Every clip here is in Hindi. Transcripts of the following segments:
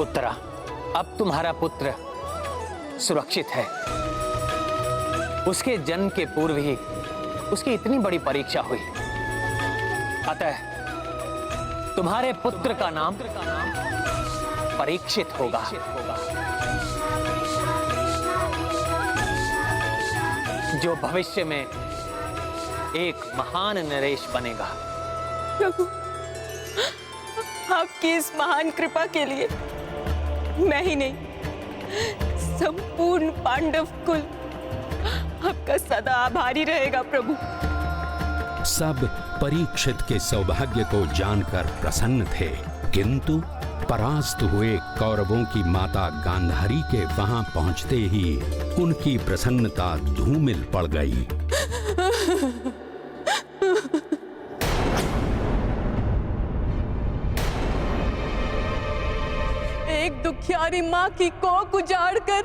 उत्तरा, अब तुम्हारा पुत्र सुरक्षित है। उसके जन्म के पूर्व ही उसकी इतनी बड़ी परीक्षा हुई, अतः तुम्हारे पुत्र का नाम परीक्षित होगा। जो भविष्य में एक महान नरेश बनेगा। प्रभु, आपकी इस महान कृपा के लिए मैं ही नहीं, संपूर्ण पांडव कुल आपका सदा आभारी रहेगा प्रभु। सब परीक्षित के सौभाग्य को जानकर प्रसन्न थे, किंतु परास्त हुए कौरवों की माता गांधारी के वहां पहुंचते ही उनकी प्रसन्नता धूमिल पड़ गई। एक दुखियारी माँ की कोख उजाड़कर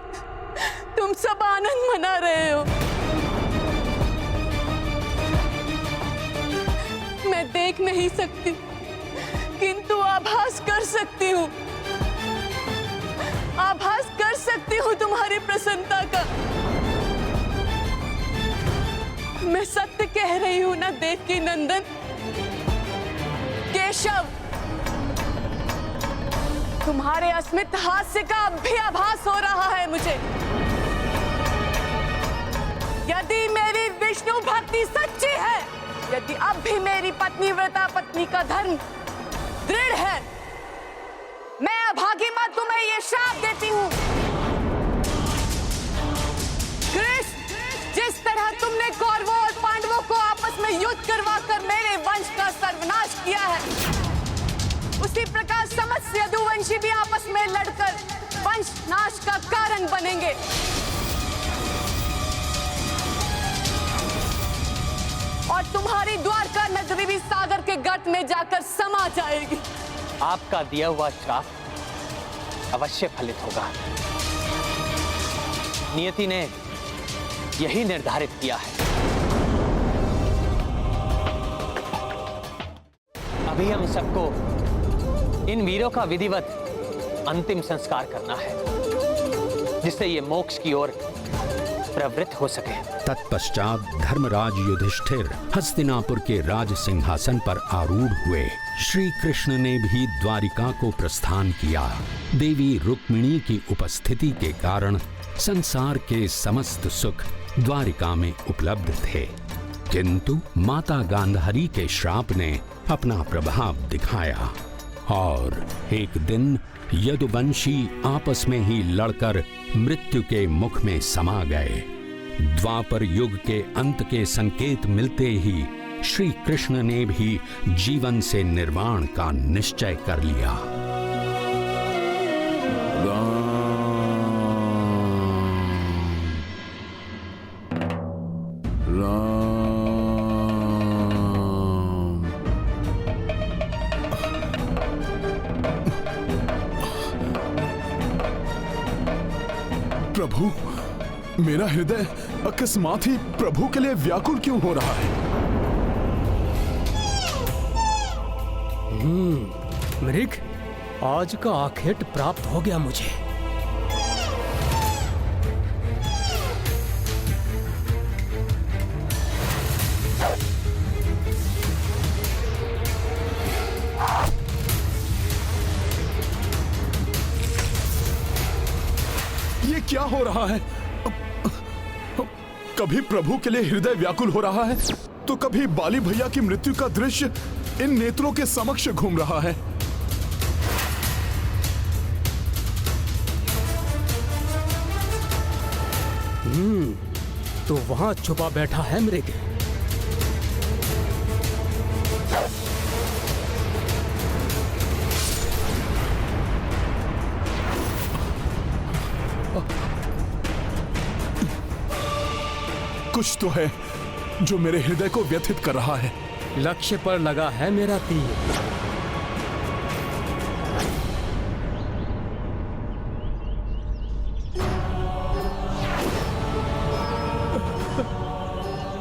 तुम सब आनंद मना रहे हो। मैं देख नहीं सकती, किंतु आभास कर सकती हूँ। आभास कर सकती हूँ तुम्हारी प्रसन्नता का। मैं सत्य कह रही हूँ ना देवकी नंदन? केशव, तुम्हारे अस्मित हास्य का अब भी आभास हो रहा है मुझे। यदि मेरी विष्णु भक्ति सच्ची है, यदि अब भी मेरी पत्नी व्रता पत्नी का धर्म दृढ़ है, मैं अभागी मां तुम्हें ये श्राप देती हूँ। कृष्ण, जिस तरह तुमने कौरवों और पांडवों को आपस में युद्ध करवाकर मेरे वंश का सर्वनाश किया है, उसी प्रकार समस्त यदुवंशी भी आपस में लड़कर वंश नाश का कारण बनेंगे। और तुम्हारी द्वारका नगरी भी सागर के गर्त में जाकर समा जाएगी। आपका दिया हुआ श्राप अवश्य फलित होगा। नियति ने यही निर्धारित किया है। अभी हम सबको इन वीरों का विधिवत अंतिम संस्कार करना है, जिससे ये मोक्ष की ओर प्रवृत्त हो सके। तत्पश्चात धर्मराज युधिष्ठिर हस्तिनापुर के राज सिंहासन पर आरूढ़ हुए। श्री कृष्ण ने भी द्वारिका को प्रस्थान किया। देवी रुक्मिणी की उपस्थिति के कारण संसार के समस्त सुख द्वारिका में उपलब्ध थे, किंतु माता गांधारी के श्राप ने अपना प्रभाव दिखाया और एक दिन यदुवंशी आपस में ही लड़कर मृत्यु के मुख में समा गए। द्वापर युग के अंत के संकेत मिलते ही श्री कृष्ण ने भी जीवन से निर्वाण का निश्चय कर लिया। प्रभु, मेरा हृदय अकस्मात ही प्रभु के लिए व्याकुल क्यों हो रहा है? मृग, आज का आखेट प्राप्त हो गया मुझे। ये क्या हो रहा है? कभी प्रभु के लिए हृदय व्याकुल हो रहा है, तो कभी बाली भैया की मृत्यु का दृश्य इन नेत्रों के समक्ष घूम रहा है। तो वहां छुपा बैठा है मृग। कुछ तो है जो मेरे हृदय को व्यथित कर रहा है। लक्ष्य पर लगा है मेरा तीर।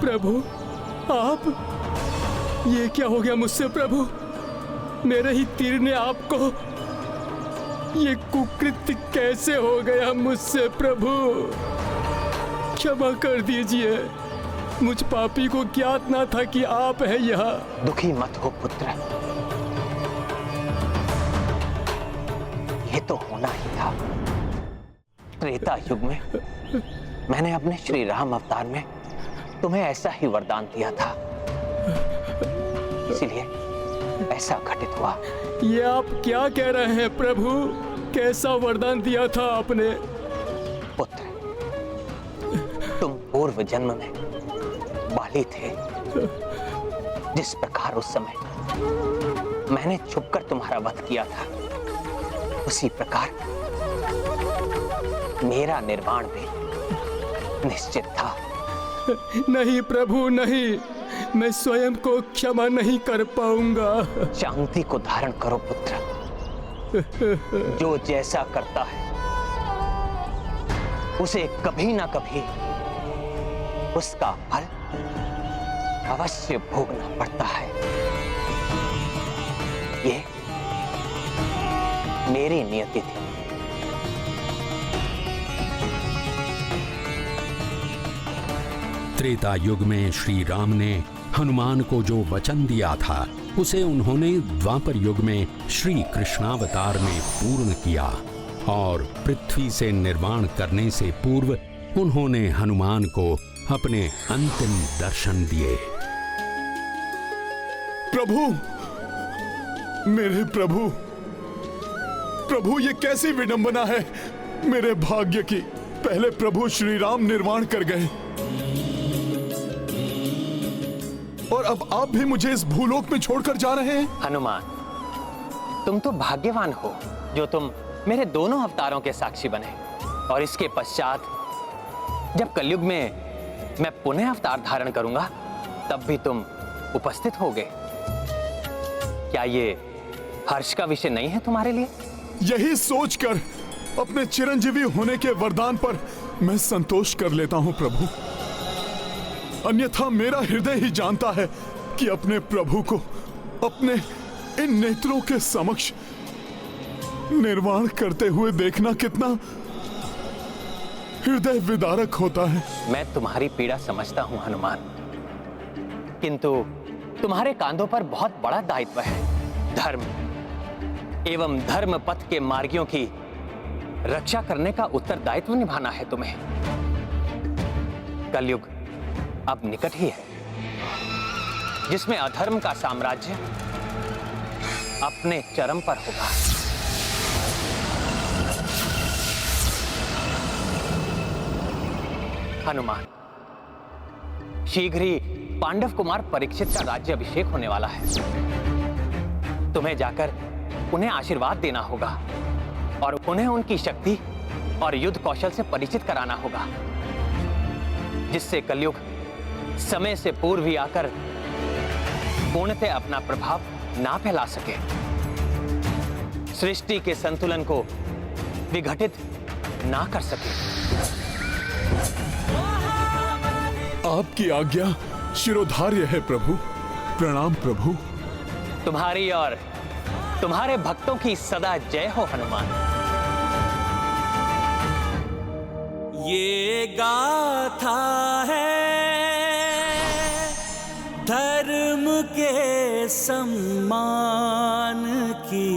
प्रभु, आप, ये क्या हो गया मुझसे प्रभु? मेरे ही तीर ने आपको ये कुकृत्य कैसे हो गया मुझसे प्रभु? क्षमा कर दीजिए, मुझ पापी को ज्ञात ना था कि आप हैं यहाँ। दुखी मत हो पुत्र, ये तो होना ही था। त्रेता युग में मैंने अपने श्री राम अवतार में तुम्हें ऐसा ही वरदान दिया था, इसीलिए ऐसा घटित हुआ। ये आप क्या कह रहे हैं प्रभु? कैसा वरदान दिया था आपने? पुत्र, तुम पूर्व जन्म में बाली थे। जिस प्रकार उस समय मैंने छुपकर तुम्हारा वध किया था, उसी प्रकार मेरा निर्वाण भी निश्चित था। नहीं प्रभु नहीं, मैं स्वयं को क्षमा नहीं कर पाऊंगा। शांति को धारण करो पुत्र। जो जैसा करता है उसे कभी ना कभी उसका फल अवश्य भोगना पड़ता है। ये मेरी नियति थी। त्रेता युग में श्री राम ने हनुमान को जो वचन दिया था, उसे उन्होंने द्वापर युग में श्री कृष्णावतार में पूर्ण किया और पृथ्वी से निर्माण करने से पूर्व उन्होंने हनुमान को अपने अंतिम दर्शन दिए। प्रभु, मेरे प्रभु, प्रभु ये कैसी विडंबना है मेरे भाग्य की। पहले प्रभु श्री राम निर्वाण कर गए और अब आप भी मुझे इस भूलोक में छोड़कर जा रहे हैं। हनुमान, तुम तो भाग्यवान हो जो तुम मेरे दोनों अवतारों के साक्षी बने। और इसके पश्चात जब कलयुग में मैं पुनः अवतार धारण करूंगा, तब भी तुम उपस्थित होगे। क्या ये हर्ष का विषय नहीं है तुम्हारे लिए? यही सोचकर अपने चिरंजीवी होने के वरदान पर मैं संतोष कर लेता हूं प्रभु। अन्यथा मेरा हृदय ही जानता है कि अपने प्रभु को अपने इन नेत्रों के समक्ष निर्वाण करते हुए देखना कितना हृदय विदारक होता है। मैं तुम्हारी पीड़ा समझता हूं हनुमान, किंतु तुम्हारे कांधों पर बहुत बड़ा दायित्व है। धर्म एवं धर्म पथ के मार्गियों की रक्षा करने का उत्तरदायित्व निभाना है तुम्हें। कलयुग अब निकट ही है, जिसमें अधर्म का साम्राज्य अपने चरम पर होगा। हनुमान, शीघ्र ही पांडव कुमार परीक्षित का राज्य अभिषेक होने वाला है। तुम्हें जाकर उन्हें आशीर्वाद देना होगा और उन्हें उनकी शक्ति और युद्ध कौशल से परिचित कराना होगा, जिससे कलयुग समय से पूर्व ही आकर पूर्णतः अपना प्रभाव ना फैला सके, सृष्टि के संतुलन को विघटित ना कर सके। आपकी आज्ञा शिरोधार्य है प्रभु। प्रणाम प्रभु। तुम्हारी और तुम्हारे भक्तों की सदा जय हो हनुमान। ये गाथा है धर्म के सम्मान की,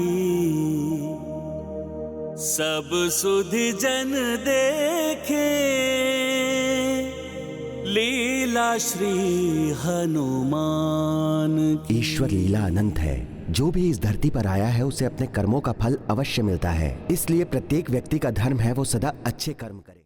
सब सुधि जन देखे लीला श्री हनुमान की। ईश्वर लीला अनंत है। जो भी इस धरती पर आया है उसे अपने कर्मों का फल अवश्य मिलता है। इसलिए प्रत्येक व्यक्ति का धर्म है वो सदा अच्छे कर्म करे।